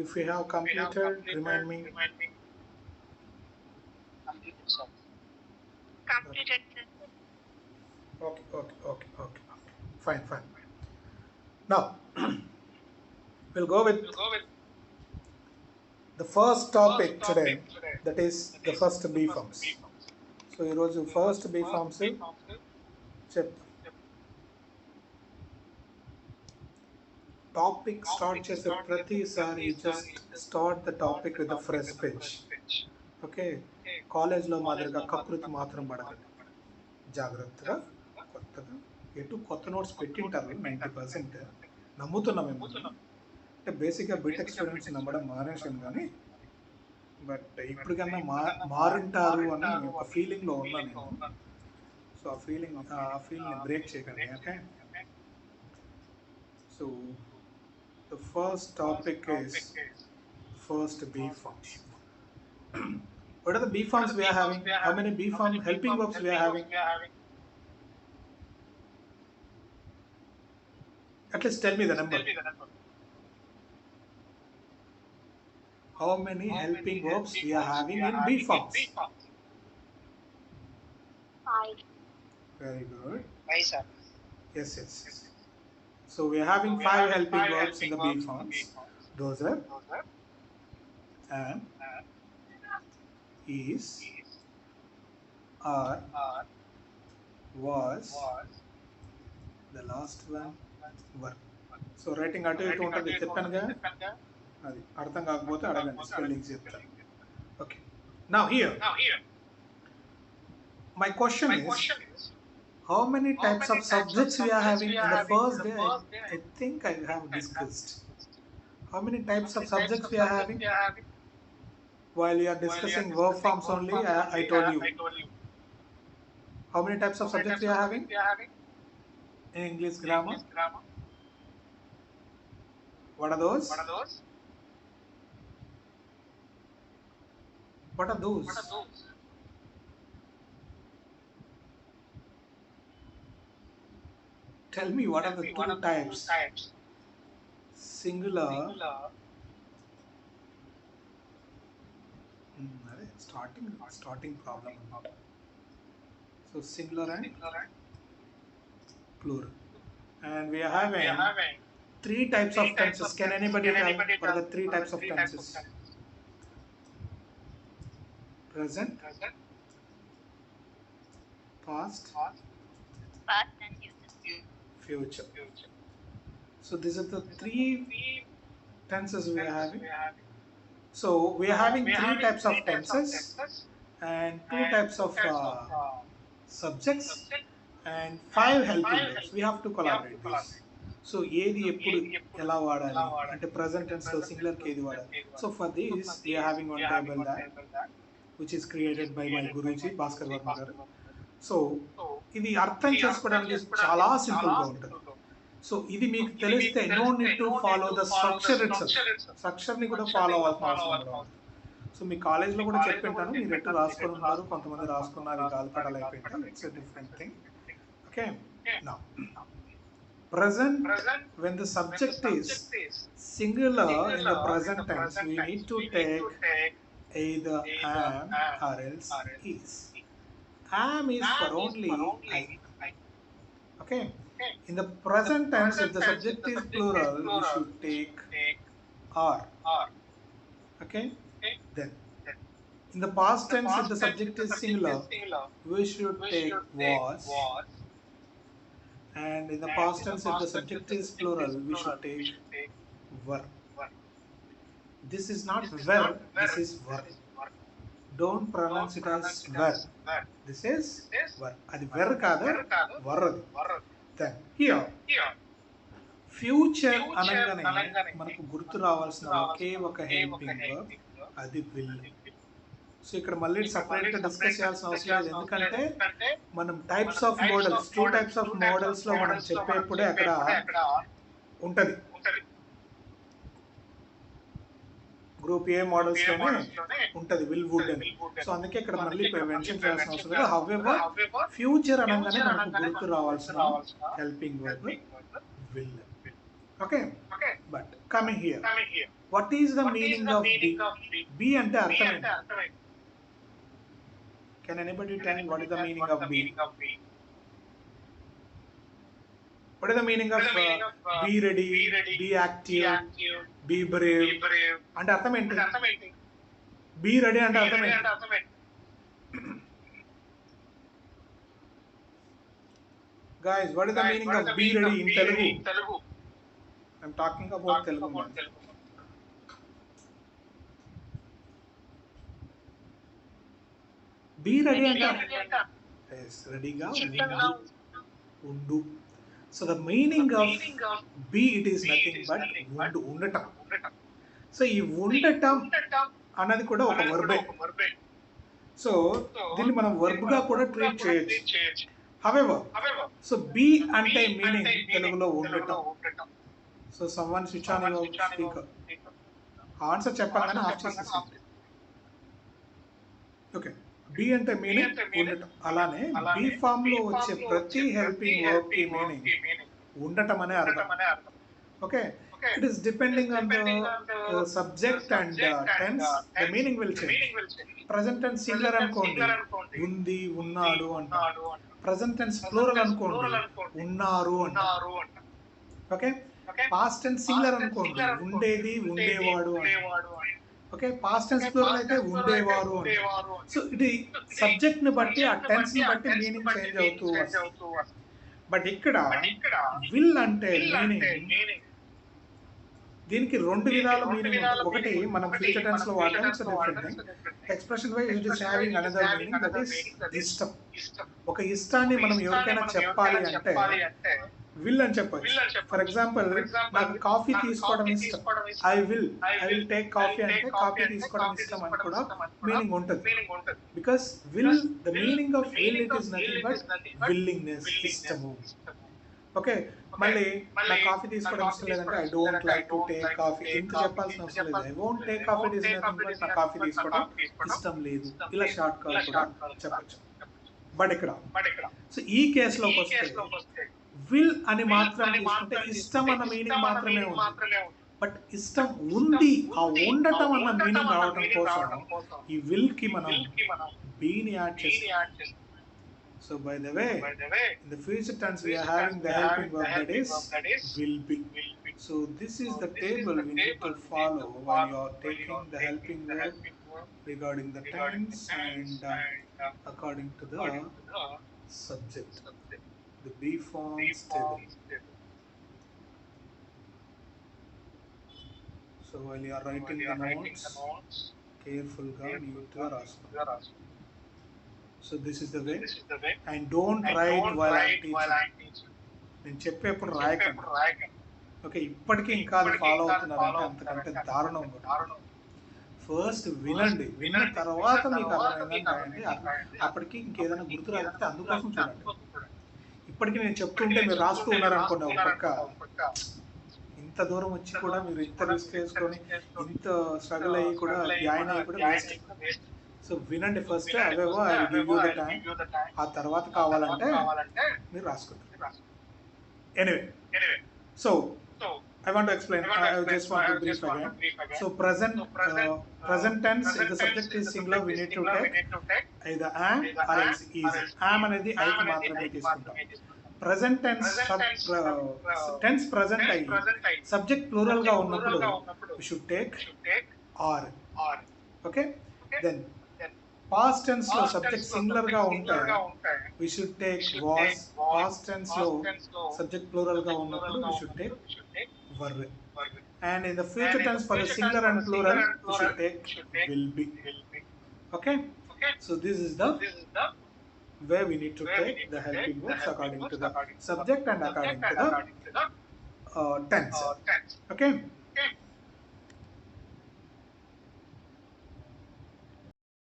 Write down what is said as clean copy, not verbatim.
If you have completed, remind me. Completed, sir. Completed, sir. Okay. Fine. Now, we'll go with the first topic today, that is the first B forms. So, ఈరోజు first B forms చెప్తాం. Topic start చేసే ప్రతిసారి just start the topic with the fresh page. Okay, కాలేజ్లో మాదిరిగా కకృతి మాత్రం పడకండి, జాగ్రత్తగా కొత్తగా కొత్త నోట్స్ పెట్టింటారు 90%. నమ్ముతున్నాం మేము, అంటే బేసిక్గా బీటెక్ స్టూడెంట్స్ నమ్మడం మానేసాను, కానీ బట్ ఇప్పటికన్నా మారింటారు అని ఒక ఫీలింగ్లో ఉన్నా నేను. సో ఆ ఫీలింగ్ని బ్రేక్ చేయకండి. Okay, so the first topic is first B forms. What are the B forms we are having? How many B form helping verbs we are having? At least tell me the number. How many helping verbs we are having in B forms? 5. Very good. 5, sir. Yes. So we are having 5 helping verbs in the B forms. Those are am, is, are, was, the last one were. So writing అటు ఇటు ఉంటుంది, చెప్పానుగా. అది అర్థం కాకపోతే అడగండి, spellings చెప్తాను. Okay, now here my question is, how many types of subjects we are having? In the first day I think I have discussed how many types of subjects we are having. While you are discussing verb forms only, I told you how many types of subjects we are having in English grammar. What are those? What are those? Tell me, what are the two types? Singular. Starting problem. So singular and plural. And we are having 3 types of tenses. Can anybody tell what are the 3 types of tenses? Present, past, and future. So these are the 3 tenses we are having. So we are having 3 types of tenses and 2 types of subjects and 5 helping verbs. We have to collaborate this. So ఏది ఎప్పుడు ఎలా వాడాలి అంటే present tense లో singular కి ఏది వాడాలి. So for this we are having one table that which is created by my Guruji Bhaskar Verma garu. So ఇది అర్థం చేసుకోవడానికి చాలా సింపుల్ గా ఉంటుంది. సో ఇది మీకు తెలిస్తే no need to follow the structure itself. Structure ని కూడా ఫాలో అవ్వాల్సిన అవసరం కూడా ఉంది. సో మీ కాలేజ్లో కూడా చెప్పింటాను, మీరు ఎటు రాసుకొని ఉంటారు, కొంతమంది రాసుకున్నారు గాలిపటాలు అయిపోయింటారు. It's a different thing. Okay, now present, when the subject is singular in the present tense, we need to take either am or else is. Am is for only I. Okay, in the present tense, if the subject is plural, we should take are. Okay, then in the past tense, if the subject is singular, we should take was. And in the past tense, if the subject is plural, we should take were. This is not were, this is were. Don't pronounce it as were. This is were. Adi were kada, were. Then here, future అనగానే మనకు గుర్తు రావాల్సిన ఒకే ఒక helping verb, అది will. So ఇక్కడ మళ్ళీ separate గా discuss చేయాల్సిన అవసరం లేదు, ఎందుకంటే మనం types of models 2 types of models లో మనం చెప్పేప్పుడే అక్కడ ఉంటది. గ్రూప్ ఏ మోడల్స్ లోనే ఉంటది విల్ వుడ్ అని. సో అందుకే ఇక్కడ మళ్ళీ మెన్షన్ చేయాల్సిన అవసరం లేదు. హౌవెవర్ ఫ్యూచర్ అనగానే మనకు గుర్తు రావాల్సిన helping verb will. Okay, But coming here, what is the meaning of be? Be ante artham enti? Can anybody tell what is the meaning of be? What is the meaning of be ready, be active, be brave? Ante artham enti? Be ready ante artham enti? Guys, what is the meaning of be ready in Telugu? I'm talking about Telugu, man. Be ready anta? Yes, ready ga undu. So the meaning of be, it is nothing but undatam. So ఈ ఉండటం అన్నది కూడా ఒక వర్బే. So దీన్ని మనం verb గా కూడా treat చేయొచ్చు. హవెవర్, సో బి అంటే మీనింగ్ తెలుగులో ఉండటం. So someone switch on your speaker. Answer చెప్పగానే ఆఫ్ చేసేసి. ఓకే, బి అంటే మీనింగ్ ఉండటం. అలానే బి ఫామ్ లో వచ్చే ప్రతి హెల్పింగ్ వర్బ్ కి మీనింగ్ ఉండటం అనే అర్థం. Okay, it is depending on the subject and tense, the meaning will change. Present tense singular అనుకోండి ఉంది ఉన్నాడు అంట. Present tense plural అనుకోండి ఉన్నారు అంట. ఓకే, past tense singular అనుకోండి ఉండేది ఉండేవాడు అంట. ఓకే, past tense plural అయితే ఉండేవారు అంట. సో ఇది సబ్జెక్ట్ ని బట్టి ఆ టెన్స్ ని బట్టి మీనింగ్ చేంజ్ అవుతూ వస్తుంది. బట్ ఇక్కడ విల్ అంటే మీనింగ్ దీనికి రెండు విధాల మీనింగ్ ఉంటుంది. ఒకటి మనం ఫ్యూచర్ టెన్స్ లో వాడడం, it's different thing. Expression wise it is having another meaning, that is ఇష్టం. ఒక ఇష్టాన్ని మనం ఎవరికైనా చెప్పాలి అంటే విల్ అని చెప్పొచ్చు. ఫర్ ఎగ్జాంపుల్, నాకు కాఫీ తీసుకోవడం ఇష్టం, ఐ విల్ టేక్ కాఫీ అంటే కాఫీ తీసుకోవడం ఇష్టం అని కూడా మీనింగ్ ఉంటుంది. Because will, the meaning of will, it is nothing but willingness, ఇష్టము. ఓకే, మళ్ళీ నాకు కాఫీ తీసుకోవడం ఇష్టం లేదంటే I don't like to take coffee. ఇంత చెప్పాల్సిన అవసరం లేదు. I won't take coffee, it is nothing but నాకు కాఫీ తీసుకోవడం ఇష్టం లేదు. ఇలా షార్ట్ కట్ కూడా చెప్పచ్చు. బట్ ఇక్కడ సో ఈ కేసులోకి వస్తే విల్ అని మాత్రం తీసుకుంటే ఇష్టం అన్న మీనింగ్ మాత్రమే ఉంది. బట్ ఇష్టం ఉంది, ఆ ఉండటం అన్న మీనింగ్ రావడం కోసం ఈ విల్ కి మనం బీని యాడ్ చేస్తాం. So by the way, in the future tense we are having the helping verb, that is will be. So this is the table we need to follow when you are taking the helping verb regarding the tense and according to the subject, the be forms table. So while you are writing the notes, careful ga neat ga raskunda. So this is the way, and don't write while I am teaching. నేను చెప్పేప్పుడు రాయకండి. Okay, ఇప్పటికీ ఇంకా అది follow అవుతున్నారంటే అంతకంటే దారుణం. First వినండి, విన్న తర్వాత మీకు అర్థమైందని రాయండి. అప్పటికి ఇంకేదైనా గుర్తు రాకపోతే అందుకోసం చూడండి. ఇప్పటికీ నేను చెప్తుంటే మీరు రాస్తూ ఉన్నారనుకోండి ఒక పక్క, ఇంత దూరం వచ్చి కూడా మీరు ఇంత రిస్క్ చేసుకొని ఇంత స్ట్రగుల్ అయ్యి కూడా జాయిన్ అయ్యి కూడా వేస్ట్. సో వినండి ఫస్ట్, అవేవో I give you the time. ఆ తర్వాత కావాలంటే మీరు రాసుకుంటారు. Anyway, so I want to explain. I just want to brief again. So present tense, if the subject is singular, we need to take either am or else is. Am అనేది I కి మాత్రమే తీసుకుంటాం. Present tense tense present అయ్యి subject plural గా ఉన్నప్పుడు we should take or. Okay, then past tense లో subject singular గా ఉంటే we should take was. past tense లో సబ్జెక్ట్ ప్లూరల్ గా ఉన్నప్పుడు we should take were. And in the future tense for the singular and plural we should take will be. Okay, so this is the way we need to take the helping verbs according to the subject and according to the tense. Okay,